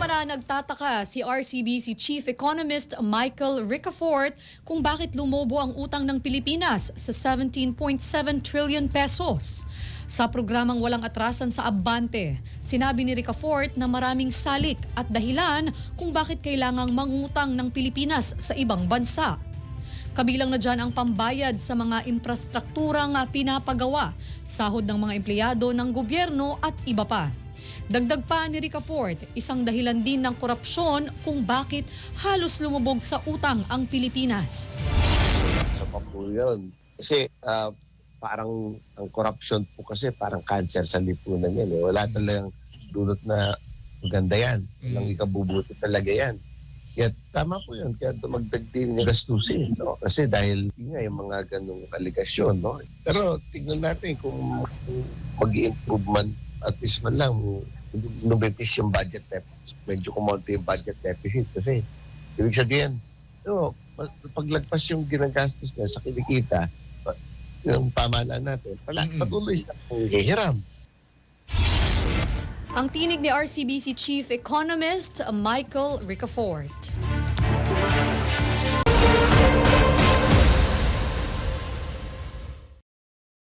naman na nagtataka si RCBC Chief Economist Michael Ricafort kung bakit lumobo ang utang ng Pilipinas sa 17.7 trillion pesos. Sa programang Walang Atrasan sa Abante, sinabi ni Ricafort na maraming salik at dahilan kung bakit kailangang mangutang ng Pilipinas sa ibang bansa. Kabilang na dyan ang pambayad sa mga infrastrukturang pinapagawa, sahod ng mga empleyado ng gobyerno at iba pa. Dagdag pa ni Ricafort, isang dahilan din ng korupsyon kung bakit halos lumubog sa utang ang Pilipinas. Sa pa po yun. Kasi parang ang corruption po kasi parang cancer sa lipunan yan. Eh. Wala talagang dulot na maganda yan. Walang ikabubuti talaga yan. Kaya tama po yun. Kaya dumagdag din yung gastusin. No? Kasi dahil nga yung mga ganong aligasyon. No? Pero tignan natin kung mag-i-improvement at least man lang lumipis yung budget deficit. Medyo kumonti yung budget deficit kasi ibig sabihin, no, paglagpas yung ginagastos niya sa kinikita, yung pamahalaan natin, patuloy siya kung hihiram. Ang tinig ni RCBC Chief Economist Michael Ricafort.